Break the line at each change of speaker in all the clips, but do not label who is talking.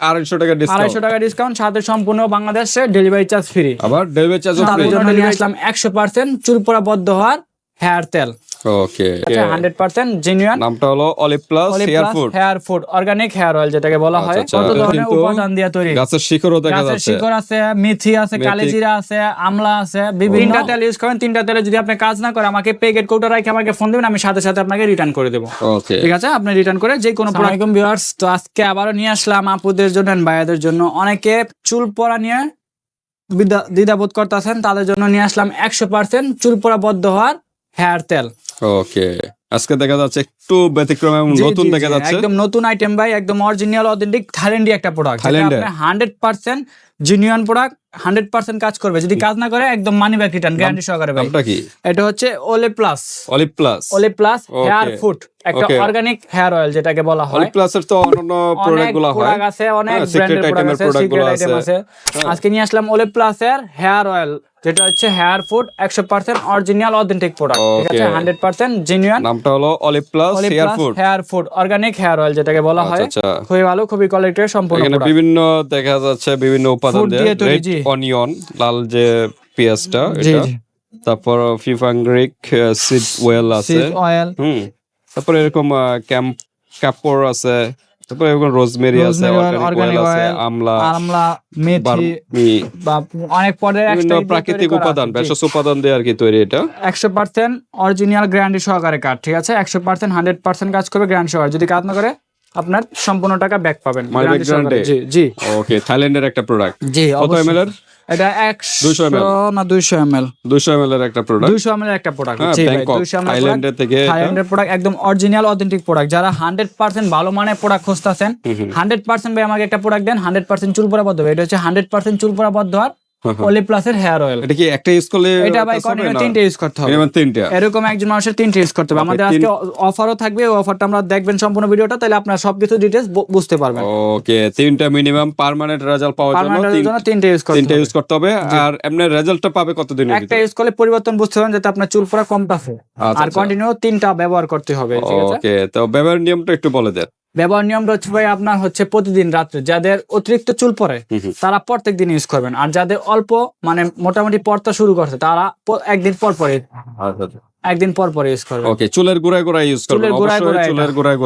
250 টাকা ডিসকাউন্ট,
250 টাকা ডিসকাউন্ট, সাথে সম্পূর্ণ বাংলাদেশে ডেলিভারি চার্জ ফ্রি।
আবার ডেলিভারি চার্জ ফ্রি।
নিয়ে আসলাম 100% চুল পড়া বন্ধ হওয়ার হেয়ার তেল।
Okay,
100% genuine.
নামটা হলো olive plus
hair food organic hair oil যেটাকে বলা হয়। কত ধরনের উপাদান দিয়ে তৈরি,
গাছের শিকড়ও দেখা যাচ্ছে,
গাছের শিকড় আছে, মেথি আছে, কালিজিরা আছে, আমলা আছে, বিভিন্ন তেল ইউজ করেন। 3টা তেলে যদি আপনি কাজ না করে আমাকে প্যাকেট কোডটা রাখে আমাকে ফোন দিবেন, আমি সাথে সাথে আপনাকে রিটার্ন করে দেব।
ওকে,
ঠিক আছে, আপনি রিটার্ন করে যে কোনো প্রোডাক্ট। ভিউয়ার্স, তো আজকে আবারো নিয়ে আসলাম আপুদের জন্য, ভাইয়াদের জন্য। অনেকে চুল পড়া নিয়ে দ্বিধাবোধ করতেছেন, তাদের জন্য নিয়ে আসলাম 100% চুল পড়া বন্ধ হওয়ার হেয়ার তেল।
ওকে, আজকে দেখা যাচ্ছে একটু ব্যতিক্রম এবং নতুন দেখা যাচ্ছে,
একদম নতুন আইটেম ভাই, একদম অরিজিনাল অথেন্টিক থাইল্যান্ডি একটা প্রোডাক্ট। আপনি 100% জেনুইন প্রোডাক্ট, 100% কাজ করবে। যদি কাজ না করে একদম মানি ব্যাক রিটার্ন গ্যারান্টি সহকারে ভাই।
নামটা কি?
এটা হচ্ছে অলিভ প্লাস হেয়ার ফুড, একটা অর্গানিক হেয়ার অয়েল যেটাকে বলা হয়।
অলিভ প্লাস এর তো অন্যান্য প্রোডাক্ট গুলো হয়,
আছে অনেক ব্র্যান্ডের প্রোডাক্ট আছে। আজকে নিয়ে আসলাম অলিভ প্লাস এর হেয়ার অয়েল, যেটা হচ্ছে hair food, 100% original authentic product. ঠিক আছে, 100% জেনুইন।
নামটা হলো olive plus
hair food organic hair oil যেটাকে বলা হয়। খুবই ভালো, খুবই কোয়ালিটির সম্পূর্ণ।
এখানে বিভিন্ন দেখা যাচ্ছে বিভিন্ন উপাদান দিয়ে, রেড অনিয়ন, লাল যে পেঁয়াজটা এটা, তারপর ফিফাংগ্রিক সিড ওয়েল আছে, তারপর এরকম ক্যাপর আছে, তারপর এরকম রোজমেরি আছে, অর্গানিক আছে, আমলা, মেথি
বা অনেক পদের
বিভিন্ন প্রাকৃতিক উপাদান, ভেষজ উপাদান দিয়ে আর কি তৈরি। এটা
100% অরিজিনাল গ্যারান্টি সহকারে কাজ। ঠিক আছে, 100% 100% কাজ করবে গ্যারান্টি সহকারে। যদি কাজ না করে আপনার সম্পূর্ণ টাকা ব্যাক পাবেন। জি জি।
ওকে, থাইল্যান্ডের একটা প্রোডাক্ট।
জি,
কত এমএল এর?
এটা
200 ml
না 200 ml
200 ml এর একটা প্রোডাক্ট,
200 ml এর একটা প্রোডাক্ট।
জি ভাই, 200 ml থাইল্যান্ডের থেকে,
থাইল্যান্ডের প্রোডাক্ট, একদম অরিজিনাল অথেন্টিক প্রোডাক্ট। যারা 100% ভালো মানের প্রোডাক্ট খুঁজতেছেন, 100% ভাই আমাকে একটা প্রোডাক্ট দেন 100% চুল পড়া বন্ধ হবে। এটা হচ্ছে 100% চুল পড়া বন্ধ হওয়ার অলিভ প্লাস এর হেয়ার অয়েল।
এটা কি একটা ইউজ করলে?
এটা ভাই কন্টিনিউ 3টা ইউজ করতে হবে।
মিনিমাম 3টা,
এরকম একজন মানুষের 3টা ইউজ করতে হবে। আমাদের আজকে অফারও থাকবে, ওই অফারটা আমরা দেখবেন সম্পূর্ণ ভিডিওটা, তাহলে আপনারা সবকিছু ডিটেইলস বুঝতে পারবেন।
ওকে, 3টা মিনিমাম পার্মানেন্ট রেজাল্ট পাওয়ার জন্য
3টা ইউজ করতে হবে।
আর এমনি রেজাল্টটা পাবে কতদিনের ভিতরে?
একটা ইউজ করলে পরিবর্তন বুঝতে পারবেন, যাতে আপনার চুল পড়া কমতাছে। আর কন্টিনিউ 3টা ব্যবহার করতে হবে। ঠিক আছে,
ওকে, তো ব্যবহার নিয়মটা একটু বলে দেন।
ব্যবহার নিয়মটা হচ্ছে ভাই, আপনার হচ্ছে প্রতিদিন রাত্রে যাদের অতিরিক্ত চুল পড়ে তারা প্রত্যেক দিন ইউজ করবেন। আর যাদের অল্প মানে মোটামুটি পড়তে শুরু করছে তারা একদিন পর পরে ইউজ করবেন।
ওকে, চুলের গোড়ায় গোড়ায় ইউজ করবেন, অবশ্যই চুলের গোড়ায়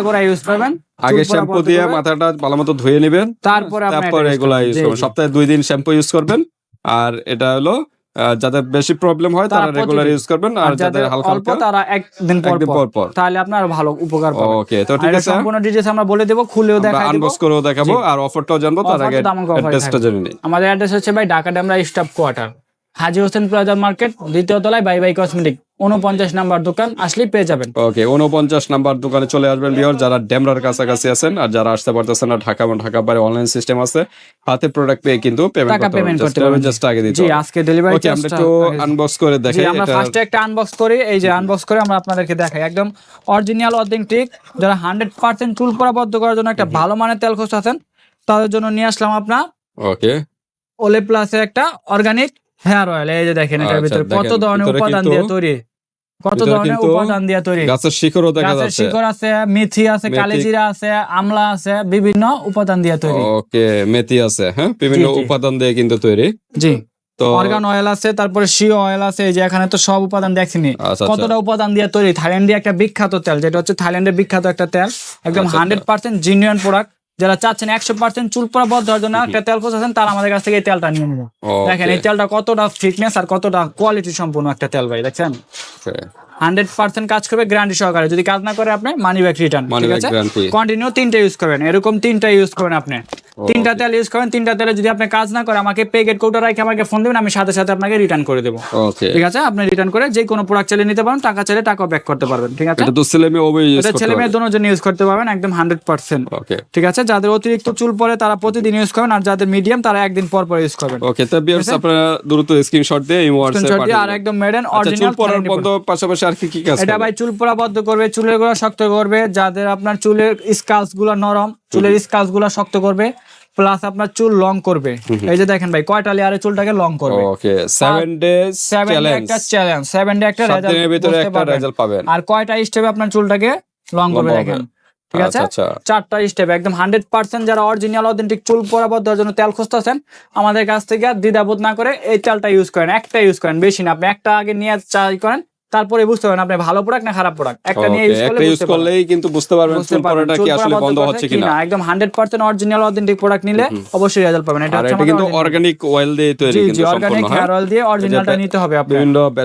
গোড়ায়
ইউজ করবেন।
আগে শ্যাম্পু দিয়ে মাথাটা ভালোমতো ধুয়ে নেবেন, তারপর এগুলা ইউজ করবেন। সপ্তাহে 2 দিন শ্যাম্পু ইউজ করবেন। আর এটা হলো যাদের বেশি প্রবলেম হয় তারা রেগুলার ইউজ করবেন, আর যাদের হালকা হালকা
তারা একদিন পর, তাহলে আপনার ভালো উপকার পাবেন।
ওকে, তো ঠিক আছে,
সম্পূর্ণ ডিটেইলস আমরা বলে দেব, খুলেও দেখাবো,
আনবক্স করেও দেখাবো, আর অফারটাও জানবো। তার আগে অ্যাড্রেসটা জেনে নিই।
আমাদের অ্যাড্রেস হচ্ছে ভাই ঢাকা ডেমরা স্টাফ কোয়ার্টার, হাজী হোসেন প্লাজা মার্কেট, 2য় তলায় বাই বাই কসমেটিক, 49 নাম্বার দোকান আসলেই পেয়ে যাবেন।
ওকে, 49 নাম্বার দোকানে চলে আসবেন ভিউয়ার, যারা ডেমরার কাছাকাছি আছেন। আর যারা আসতে পারতেছেন না, ঢাকা এবং ঢাকা বাইরে অনলাইন সিস্টেম আছে, হাতে প্রোডাক্ট পেয়ে কিন্তু পেমেন্ট করতে পারবেন, জাস্ট আগে দিতে হবে।
জি, আজকে ডেলিভারি।
ওকে, আমরা একটু আনবক্স করে দেখাই।
আমরা ফার্স্টে একটা আনবক্স করি। এই যে আনবক্স করে আমরা আপনাদেরকে দেখাই, একদম অরিজিনাল অথেন্টিক। যারা 100% চুল পড়া বন্ধ করার জন্য একটা ভালো মানের তেল খুঁজতেছেন, তাদের জন্য নিয়ে আসলাম আপনার
ওকে
অলিভ প্লাস এর একটা অর্গানিক হেয়ার অয়েল। এই যে দেখেন, এটার ভিতরে কত ধরনের উপাদান দিয়ে তৈরি,
গাছের শিকড়ও দেখা যাচ্ছে,
গাছের শিকড় আছে, মেথি আছে, কালিজিরা আছে, আমলা আছে, বিভিন্ন উপাদান দিয়ে তৈরি।
ওকে, মেথি আছে, হ্যাঁ, বিভিন্ন উপাদান দিয়ে কিন্তু তৈরি।
জি, তো অর্গান অয়েল আছে, তারপরে শিও অয়েল আছে। এই যে এখানে তো সব উপাদান দেখছিনি, কতটা উপাদান দিয়ে তৈরি। থাইল্যান্ডে একটা বিখ্যাত তেল, যেটা হচ্ছে থাইল্যান্ডের বিখ্যাত একটা তেল, একদম 100% জেনুইন প্রোডাক্ট। যারা চাচ্ছেন 100% চুল পড়া বন্ধ হওয়ার জন্য একটা তেল খুঁজছেন, তারা আমাদের কাছ থেকে এই তেলটা নিয়ে নেবেন। দেখেন এই তেলটা কতটা ফিটনেস আর কতটা কোয়ালিটি সম্পূর্ণ একটা তেল ভাই, দেখছেন। 100% কাজ করবে গ্যারান্টি সহকারে। যদি কাজ না করে আপনি মানি ব্যাক রিটার্ন। ঠিক আছে, কন্টিনিউ 3টা ইউজ করবেন, এরকম 3টা ইউজ করবেন আপনি। 3টা তেল ইউজ করেন, 3টা তেলে যদি আপনি কাজ না করে আমাকে প্যাকেট কোডটা রাখে আমাকে ফোন দিবেন, আমি সাথে সাথে আপনাকে রিটার্ন করে দেব। ঠিক আছে, আপনি রিটার্ন করে যে কোনো প্রোডাক্ট চালিয়ে নিতে পারেন, টাকা চাইলে টাকাও ব্যাক করতে পারবেন। ঠিক আছে,
এটা তো ছেলে মেয়ে উভয় ইউজ করতে পারবে,
ছেলে মেয়ে দুটোর জন্য ইউজ করতে পারবেন, একদম 100%।
ওকে,
ঠিক আছে, যাদের অতিরিক্ত চুল পড়ে তারা প্রতিদিন ইউজ করবেন, আর যাদের মিডিয়াম তারা একদিন পর পর ইউজ করবেন।
ওকে, তো ভিউয়ার্স আপনারা দ্রুত স্ক্রিনশট দিয়ে এই হোয়াটসঅ্যাপে পাঠিয়ে দিন।
আর একদম মেড ইন অরিজিনাল।
চুল পড়ার বন্ধ পাশাপাশি আর কি কাজ
এটা ভাই চুল পড়া বন্ধ করবে, চুলের গোড়া শক্ত করবে, যাদের আপনার চুলের স্কালস গুলো নরম, চুলের স্কালস গুলো শক্ত করবে, প্লাস আপনার চুল লং করবে। এই যে দেখেন ভাই, কয়টা লেয়ারে চুলটাকে লং করবে।
ওকে, 7 ডেজ চ্যালেঞ্জ,
একটা চ্যালেঞ্জ, 7 ডে একটা রেজাল্ট,
7 দিনের ভিতরে একটা রেজাল্ট পাবেন।
আর কয়টা স্টেপে আপনার চুলটাকে লং করবে দেখেন। ঠিক আছে, চারটা স্টেপ একদম 100% যারা অরিজিনাল অথেন্টিক চুল পরাবদ্ধ হওয়ার জন্য তেল খুঁজতেছেন আমাদের কাছ থেকে দ্বিধাবোধ না করে এই তেলটা ইউজ করেন, একটা ইউজ করেন, বেশি না। আপনি একটা আগে নিয়ে ট্রাই করেন, তারপরে বুঝতে পারবেন আপনি ভালো প্রোডাক্ট না খারাপ প্রোডাক্ট। একটা নিয়ে ইউজ করলেই কিন্তু বুঝতে পারবেন চুল পড়াটা কি আসলে বন্ধ হচ্ছে কিনা। একদম 100% অরিজিনাল অথেন্টিক প্রোডাক্ট নিলে অবশ্যই রেজাল্ট পাবেন। এটা হচ্ছে কিন্তু অর্গানিক অয়েল দিয়ে তৈরি, কিন্তু অর্গানিক হেয়ার অয়েল দিয়ে অরিজিনালটা নিতে হবে আপনার।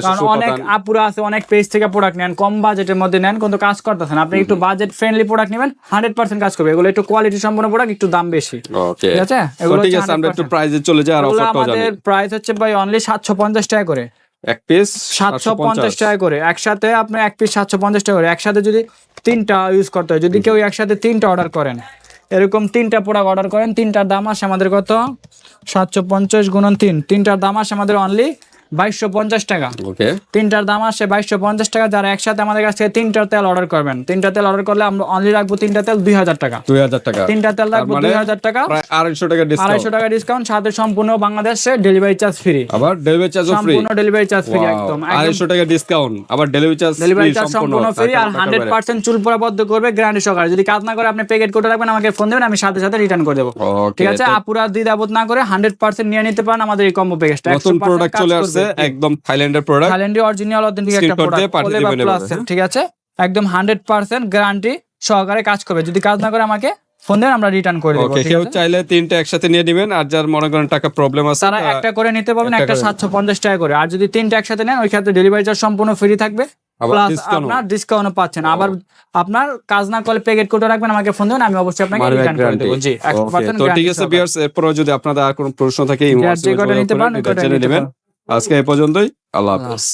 কারণ অনেক আপুরা আছে অনেক পেজ থেকে প্রোডাক্ট নেন, কম বাজেটের মধ্যে নেন, কিন্তু কাজ করতেছেন। আপনি একটু বাজেট ফ্রেন্ডলি প্রোডাক্ট নেবেন, 100% কাজ করবে। এগুলো একটু কোয়ালিটি সম্পন্ন প্রোডাক্ট, একটু দাম বেশি। ওকে, ঠিক আছে। এগুলো ঠিক আছে, আমরা একটু প্রাইসে চলে যাই। আর অফারটাও জানি। আমাদের প্রাইস হচ্ছে ভাই অনলি 750 টাকা করে এক পিস, 750 টাকা করে। একসাথে আপনি এক পিস 750 টাকা করে। একসাথে যদি 3টা ইউজ করতে হয়, যদি কেউ একসাথে 3টা অর্ডার করেন, এরকম 3টা প্রোডাক্ট অর্ডার করেন, 3টার দাম আসে আমাদের কত, 750 গুণন 3, 3টার দাম আসে আমাদের অনলি 2250 টাকা। ওকে, 3টার দাম আসে 2250 টাকা। যারা একসাথে আমাদের কাছ থেকে 3টা তেল অর্ডার করবেন, 3টা তেল অর্ডার করলে আমরা অনলি রাখবো 3টা তেল 2000 টাকা। 3টা তেল রাখবো 2000 টাকা, প্রায় 250 টাকা ডিসকাউন্ট। 250 টাকা ডিসকাউন্ট, সাথে সম্পূর্ণ বাংলাদেশে ডেলিভারি চার্জ ফ্রি। আবার ডেলিভারি চার্জ ফ্রি, সম্পূর্ণ ডেলিভারি চার্জ ফ্রি একদম। 250 টাকা ডিসকাউন্ট, আবার ডেলিভারি চার্জ সম্পূর্ণ ফ্রি। আর 100% চুল পরাবদ্ধ করবে গ্যারান্টি সহকারে। যদি কাজ না করে আপনি প্যাকেট করে রাখবেন, আমাকে ফোন দিবেন, আমি সাথে সাথে রিটার্ন করে দেব। ঠিক আছে, আপুরা দ্বিধাবোধ না করে 100% নিয়ে নিতে পারেন আমাদের এই কম্বো প্যাকেজটা। নতুন প্রোডাক্ট চলে আসছে, একদম থাইল্যান্ডের প্রোডাক্ট, থাইল্যান্ডের অরিজিনাল অথেন্টিক একটা প্রোডাক্ট। ঠিক আছে, একদম 100% গ্যারান্টি সহকারে কাজ করবে। যদি কাজ না করে আমাকে ফোন দেন, আমরা রিটার্ন করে দেব। ওকে, কেউ চাইলে 3টা একসাথে নিয়ে নেবেন, আর যার মনে করেন টাকা প্রবলেম আছে তারা একটা করে নিতে পারবেন, একটা 750 টাকা করে। আর যদি 3টা একসাথে নেন, ওই ক্ষেত্রে ডেলিভারি চার্জ সম্পূর্ণ ফ্রি থাকবে, প্লাস আপনার ডিসকাউন্টও পাচ্ছেন। আবার আপনার কাজ না করলে প্যাকেট করে রাখবেন, আমাকে ফোন দেবেন, আমি অবশ্যই আপনাকে রিটার্ন করে দেব। জি, 100% তো ঠিক আছে ভিউয়ার্স, এরপর যদি আপনাদের আর কোনো প্রশ্ন থাকে এই হোয়াটসঅ্যাপে জেনে নেবেন। আজকে এই পর্যন্তই, আল্লাহ হাফেজ।